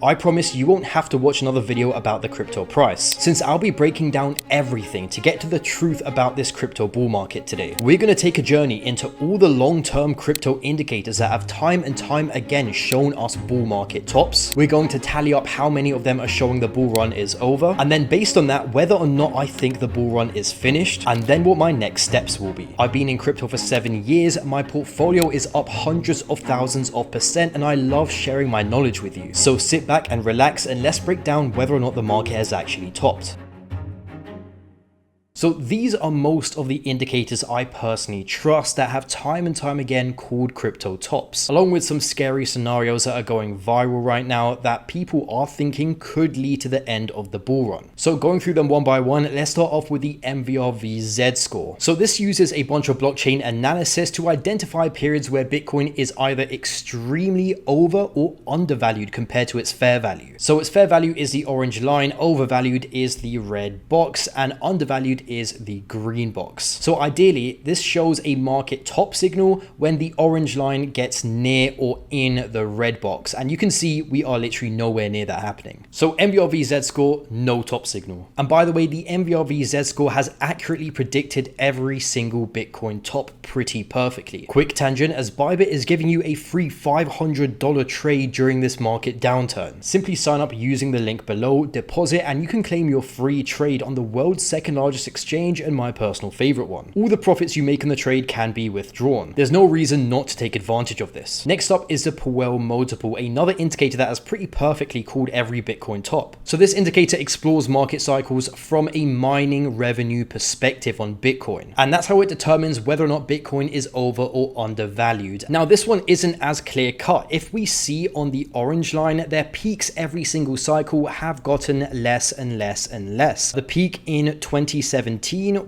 I promise you won't have to watch another video about the crypto price, since I'll be breaking down everything to get to the truth about this crypto bull market today. We're going to take a journey into all the long-term crypto indicators that have time and time again shown us bull market tops. We're going to tally up how many of them are showing the bull run is over, and then based on that, whether or not I think the bull run is finished, and then what my next steps will be. I've been in crypto for 7 years, my portfolio is up hundreds of thousands of %, and I love sharing my knowledge with you. So sit back and relax and let's break down whether or not the market has actually topped. So these are most of the indicators I personally trust that have time and time again called crypto tops, along with some scary scenarios that are going viral right now that people are thinking could lead to the end of the bull run. So going through them one by one, let's start off with the MVRV score. So this uses a bunch of blockchain analysis to identify periods where Bitcoin is either extremely over or undervalued compared to its fair value. So its fair value is the orange line, overvalued is the red box, and undervalued is the green box. So ideally, this shows a market top signal when the orange line gets near or in the red box. And you can see we are literally nowhere near that happening. So MVRV score, no top signal. And by the way, the MVRV score has accurately predicted every single Bitcoin top pretty perfectly. Quick tangent, as Bybit is giving you a free $500 trade during this market downturn. Simply sign up using the link below, deposit, and you can claim your free trade on the world's second largest exchange and my personal favorite one. All the profits you make in the trade can be withdrawn. There's no reason not to take advantage of this. Next up is the Powell multiple, another indicator that has pretty perfectly called every Bitcoin top. So this indicator explores market cycles from a mining revenue perspective on Bitcoin, and that's how it determines whether or not Bitcoin is over or undervalued. Now this one isn't as clear cut. If we see on the orange line, their peaks every single cycle have gotten less and less and less. The peak in 2017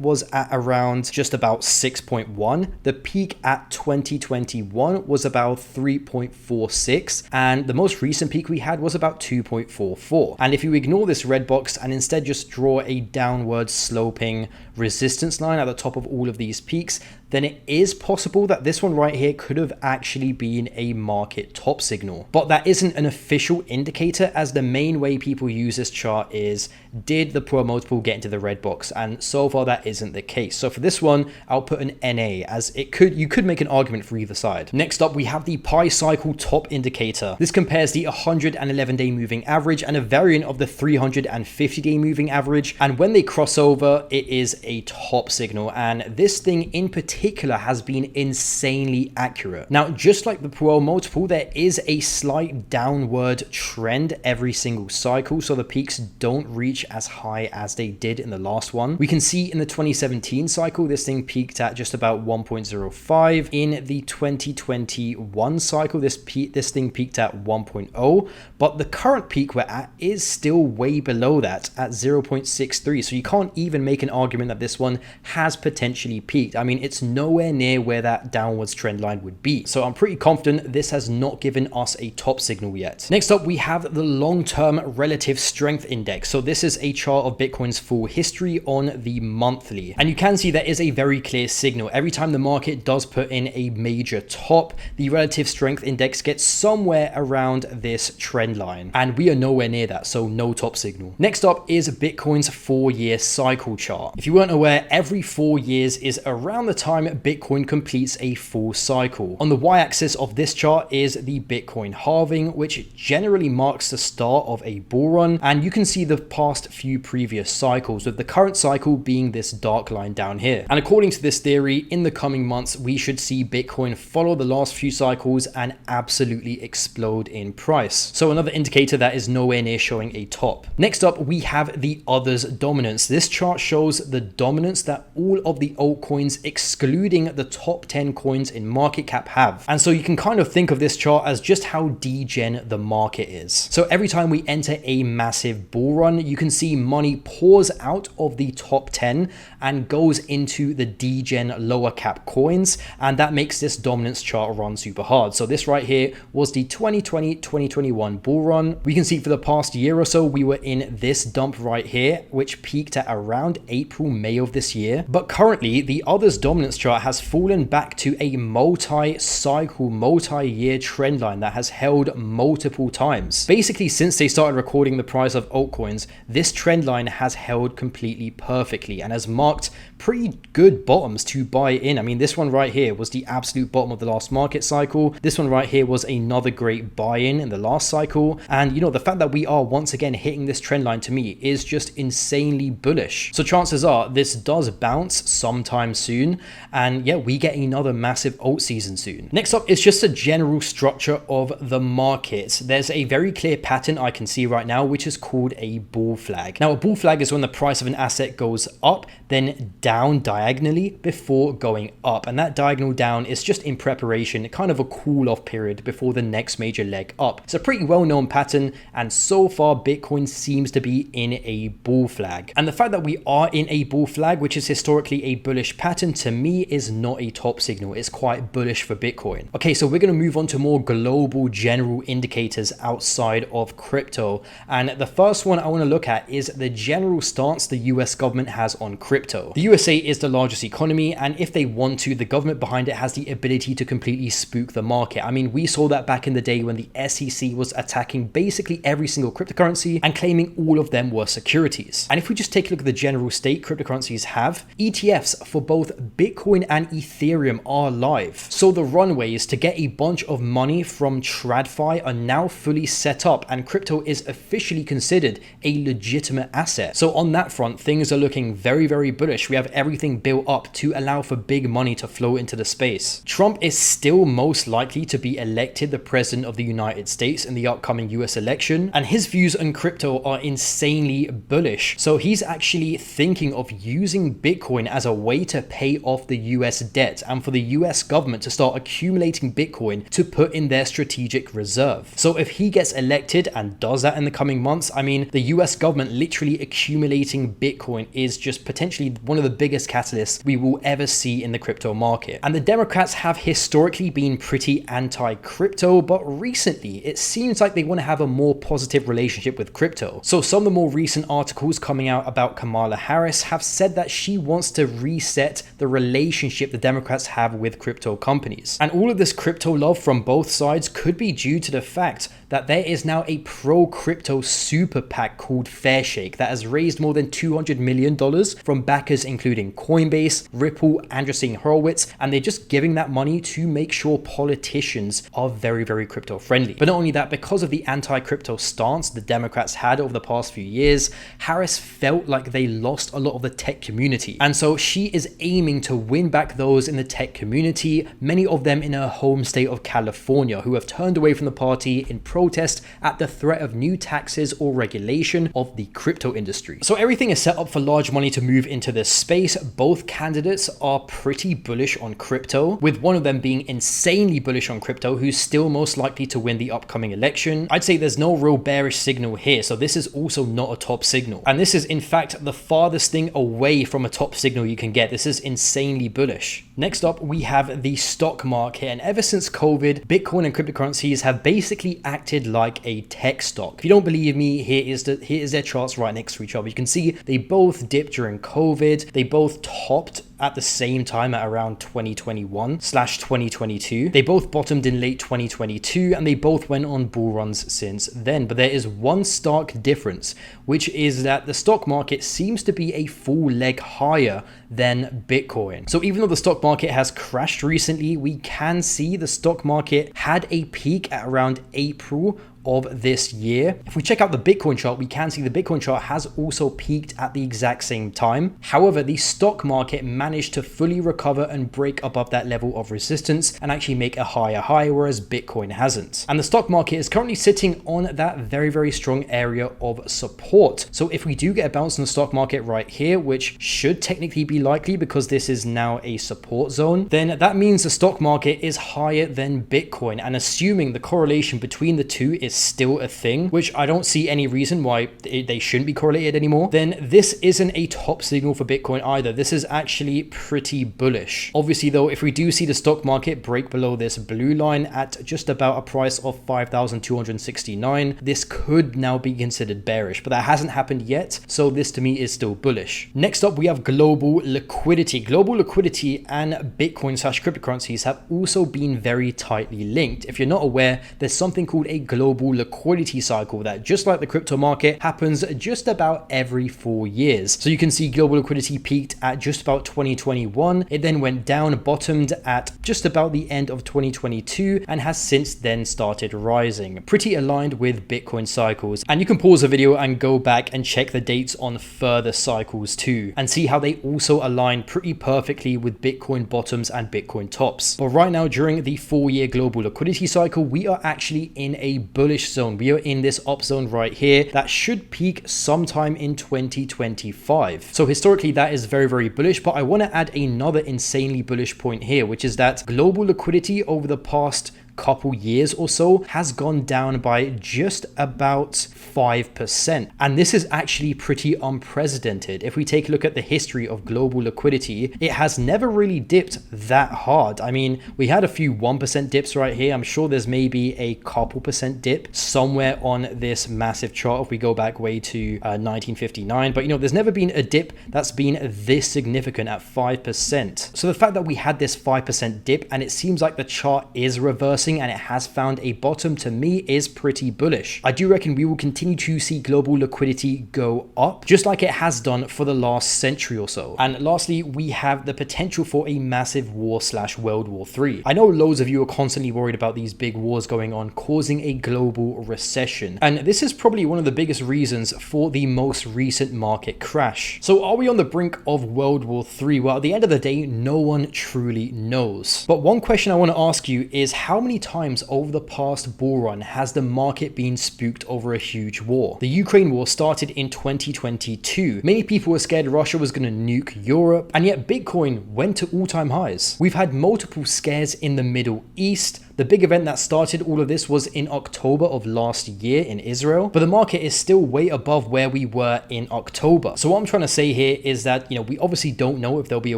was at around just about 6.1. The peak at 2021 was about 3.46, and the most recent peak we had was about 2.44. And if you ignore this red box and instead just draw a downward sloping resistance line at the top of all of these peaks, then it is possible that this one right here could have actually been a market top signal. But that isn't an official indicator, as the main way people use this chart is, did the Powell multiple get into the red box? And so far that isn't the case. So for this one, I'll put an NA, as you could make an argument for either side. Next up, we have the Pi cycle top indicator. This compares the 111-day moving average and a variant of the 350-day moving average. And when they cross over, it is a top signal. And this thing in particular has been insanely accurate. Now, just like the Powell multiple, there is a slight downward trend every single cycle, so the peaks don't reach as high as they did in the last one. We can see in the 2017 cycle, this thing peaked at just about 1.05. In the 2021 cycle, this thing peaked at 1.0, but the current peak we're at is still way below that at 0.63. So you can't even make an argument that this one has potentially peaked. I mean, it's nowhere near where that downwards trend line would be. So I'm pretty confident this has not given us a top signal yet. Next up, we have the long-term relative strength index. So this is a chart of Bitcoin's full history on the monthly. And you can see there is a very clear signal. Every time the market does put in a major top, the relative strength index gets somewhere around this trend line. And we are nowhere near that, so no top signal. Next up is Bitcoin's 4-year cycle chart. If you weren't aware, every 4 years is around the time Bitcoin completes a full cycle. On the y-axis of this chart is the Bitcoin halving, which generally marks the start of a bull run, and you can see the past few previous cycles, with the current cycle being this dark line down here. And according to this theory, in the coming months we should see Bitcoin follow the last few cycles and absolutely explode in price. So another indicator that is nowhere near showing a top. Next up, we have the others dominance. This chart shows the dominance that all of the altcoins excluding the top 10 coins in market cap have. And so you can kind of think of this chart as just how degen the market is. So every time we enter a massive bull run, you can see money pours out of the top 10 and goes into the degen lower cap coins, and that makes this dominance chart run super hard. So this right here was the 2020-2021 bull run. We can see for the past year or so we were in this dump right here, which peaked at around April, May of this year. But currently the others dominance this chart has fallen back to a multi-cycle, multi-year trend line that has held multiple times. Basically, since they started recording the price of altcoins, this trend line has held completely perfectly and has marked pretty good bottoms to buy in. I mean, this one right here was the absolute bottom of the last market cycle. This one right here was another great buy-in in the last cycle. And you know, the fact that we are once again hitting this trend line to me is just insanely bullish. So chances are this does bounce sometime soon, and yeah, we get another massive alt season soon. Next up is just a general structure of the market. There's a very clear pattern I can see right now, which is called a bull flag. Now, a bull flag is when the price of an asset goes up, then down diagonally before going up, and that diagonal down is just in preparation, kind of a cool off period before the next major leg up. It's a pretty well-known pattern, and so far Bitcoin seems to be in a bull flag. And the fact that we are in a bull flag, which is historically a bullish pattern, to me is not a top signal. It's quite bullish for Bitcoin. Okay, so we're going to move on to more global general indicators outside of crypto, and the first one I want to look at is the general stance the US government has on crypto. The USA is the largest economy, and if they want to, the government behind it has the ability to completely spook the market. I mean, we saw that back in the day when the SEC was attacking basically every single cryptocurrency and claiming all of them were securities. And if we just take a look at the general state cryptocurrencies have, ETFs for both Bitcoin and Ethereum are live. So the runways to get a bunch of money from TradFi are now fully set up, and crypto is officially considered a legitimate asset. So on that front, things are looking very, very bullish. We have everything built up to allow for big money to flow into the space. Trump is still most likely to be elected the president of the United States in the upcoming US election, and his views on crypto are insanely bullish. So he's actually thinking of using Bitcoin as a way to pay off the US debt and for the US government to start accumulating Bitcoin to put in their strategic reserve. So if he gets elected and does that in the coming months, I mean, the US government literally accumulating Bitcoin is just potentially one of the biggest catalysts we will ever see in the crypto market. And the Democrats have historically been pretty anti-crypto, but recently it seems like they want to have a more positive relationship with crypto. So some of the more recent articles coming out about Kamala Harris have said that she wants to reset the relationship the Democrats have with crypto companies. And all of this crypto love from both sides could be due to the fact that there is now a pro-crypto super PAC called Fairshake that has raised more than $200 million from backers including Coinbase, Ripple, Andreessen Horowitz, and they're just giving that money to make sure politicians are very, very crypto friendly. But not only that, because of the anti-crypto stance the Democrats had over the past few years, Harris felt like they lost a lot of the tech community. And so she is aiming to win back those in the tech community, many of them in her home state of California, who have turned away from the party in protest at the threat of new taxes or regulation of the crypto industry. So everything is set up for large money to move into this space. Both candidates are pretty bullish on crypto, with one of them being insanely bullish on crypto, who's still most likely to win the upcoming election. I'd say there's no real bearish signal here, so this is also not a top signal. And this is in fact the farthest thing away from a top signal you can get. This is insanely bullish. Next up, we have the stock market, and ever since COVID, Bitcoin and cryptocurrencies have basically acted like a tech stock. If you don't believe me, here is their charts right next to each other. You can see they both dipped during COVID. They both topped at the same time at around 2021/2022. They both bottomed in late 2022, and they both went on bull runs since then. But there is one stark difference, which is that the stock market seems to be a full leg higher than Bitcoin. So even though the stock market has crashed recently, we can see the stock market had a peak at around April of this year. If we check out the Bitcoin chart, we can see the Bitcoin chart has also peaked at the exact same time. However, the stock market managed to fully recover and break above that level of resistance and actually make a higher high, whereas Bitcoin hasn't. And the stock market is currently sitting on that very, very strong area of support. So if we do get a bounce in the stock market right here, which should technically be likely because this is now a support zone, then that means the stock market is higher than Bitcoin. And assuming the correlation between the two is still a thing, which I don't see any reason why they shouldn't be correlated anymore, then this isn't a top signal for Bitcoin either. This is actually pretty bullish. Obviously though, if we do see the stock market break below this blue line at just about a price of 5,269, this could now be considered bearish, but that hasn't happened yet, so this to me is still bullish. Next up, we have global liquidity. Global liquidity and Bitcoin / cryptocurrencies have also been very tightly linked. If you're not aware, there's something called a global liquidity cycle that, just like the crypto market, happens just about every 4 years. So you can see global liquidity peaked at just about 2021. It then went down, bottomed at just about the end of 2022, and has since then started rising. Pretty aligned with Bitcoin cycles. And you can pause the video and go back and check the dates on further cycles too, and see how they also align pretty perfectly with Bitcoin bottoms and Bitcoin tops. But right now, during the 4-year global liquidity cycle, we are actually in a bullish zone. We are in this up zone right here that should peak sometime in 2025. So historically, that is very, very bullish, but I want to add another insanely bullish point here, which is that global liquidity over the past couple years or so has gone down by just about 5%. And this is actually pretty unprecedented. If we take a look at the history of global liquidity, it has never really dipped that hard. I mean, we had a few 1% dips right here. I'm sure there's maybe a couple percent dip somewhere on this massive chart if we go back way to 1959. But there's never been a dip that's been this significant at 5%. So the fact that we had this 5% dip and it seems like the chart is reversing and it has found a bottom, to me is pretty bullish. I do reckon we will continue to see global liquidity go up, just like it has done for the last century or so. And lastly, we have the potential for a massive war / World War III. I know loads of you are constantly worried about these big wars going on causing a global recession, and this is probably one of the biggest reasons for the most recent market crash. So are we on the brink of World War III? Well, at the end of the day, no one truly knows. But one question I want to ask you is, how many times over the past bull run has the market been spooked over a huge war? The Ukraine war started in 2022. Many people were scared Russia was going to nuke Europe, and yet Bitcoin went to all-time highs. We've had multiple scares in the Middle East. The big event that started all of this was in October of last year in Israel, but the market is still way above where we were in October. So what I'm trying to say here is that, we obviously don't know if there'll be a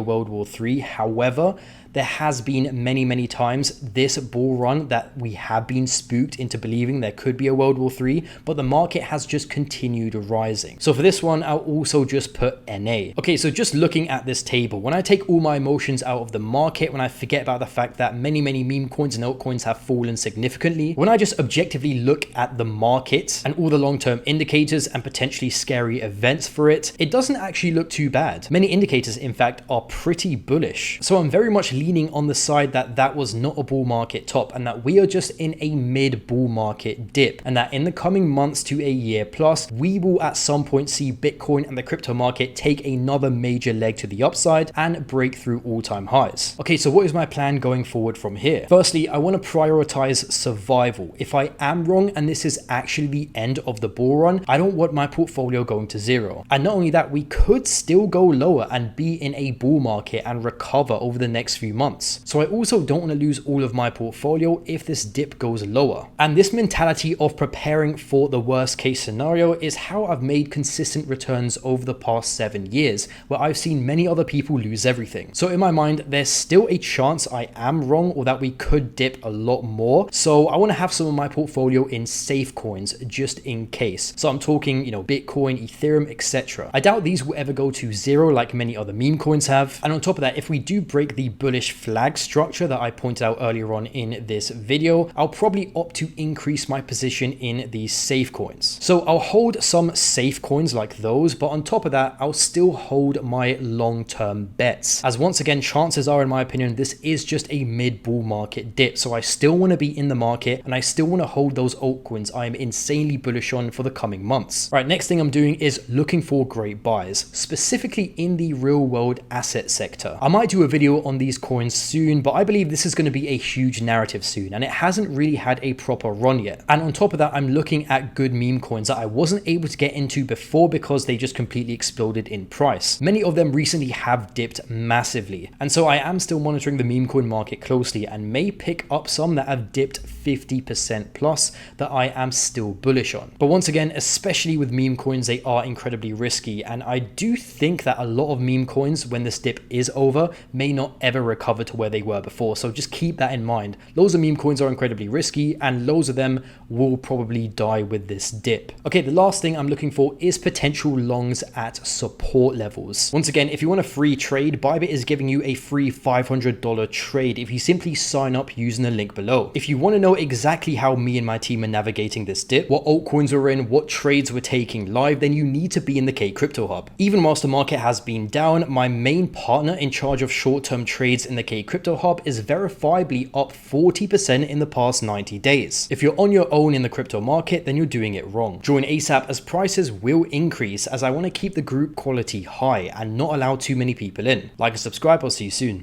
World War III. However, there has been many times this bull run that we have been spooked into believing there could be a World War III, but the market has just continued rising. So for this one, I'll also just put NA. Okay, so just looking at this table, when I take all my emotions out of the market, when I forget about the fact that many meme coins and altcoins have fallen significantly, when I just objectively look at the market and all the long-term indicators and potentially scary events for it, it doesn't actually look too bad. Many indicators, in fact, are pretty bullish. So I'm very much leaning on the side that that was not a bull market top and that we are just in a mid bull market dip, and that in the coming months to a year plus, we will at some point see Bitcoin and the crypto market take another major leg to the upside and break through all-time highs. Okay, so what is my plan going forward from here? Firstly, I want to prioritize survival. If I am wrong and this is actually the end of the bull run, I don't want my portfolio going to zero. And not only that, we could still go lower and be in a bull market and recover over the next few months. So I also don't want to lose all of my portfolio if this dip goes lower. And this mentality of preparing for the worst case scenario is how I've made consistent returns over the past 7 years, where I've seen many other people lose everything. So in my mind, there's still a chance I am wrong or that we could dip a lot more. So I want to have some of my portfolio in safe coins just in case. So I'm talking, Bitcoin, Ethereum, etc. I doubt these will ever go to zero like many other meme coins have. And on top of that, if we do break the bullish flag structure that I pointed out earlier on in this video, I'll probably opt to increase my position in these safe coins. So I'll hold some safe coins like those, but on top of that, I'll still hold my long-term bets. As once again, chances are, in my opinion, this is just a mid-bull market dip. So I still want to be in the market and I still want to hold those altcoins I am insanely bullish on for the coming months. All right, next thing I'm doing is looking for great buys, specifically in the real world asset sector. I might do a video on these coins soon, but I believe this is going to be a huge narrative soon and it hasn't really had a proper run yet. And on top of that, I'm looking at good meme coins that I wasn't able to get into before because they just completely exploded in price. Many of them recently have dipped massively. And so I am still monitoring the meme coin market closely and may pick up some that have dipped 50% plus that I am still bullish on. But once again, especially with meme coins, they are incredibly risky, and I do think that a lot of meme coins, when this dip is over, may not ever recover to where they were before. So just keep that in mind. Loads of meme coins are incredibly risky, and loads of them will probably die with this dip. Okay, the last thing I'm looking for is potential longs at support levels. Once again, if you want a free trade, Bybit is giving you a free $500 trade if you simply sign up using the link below. If you want to know exactly how me and my team are navigating this dip, what altcoins we're in, what trades we're taking live, then you need to be in the K Crypto Hub. Even whilst the market has been down, my main partner in charge of short-term trades in the K Crypto Hub is verifiably up 40% in the past 90 days. If you're on your own in the crypto market, then you're doing it wrong. Join ASAP as prices will increase, as I want to keep the group quality high and not allow too many people in. Like and subscribe, I'll see you soon.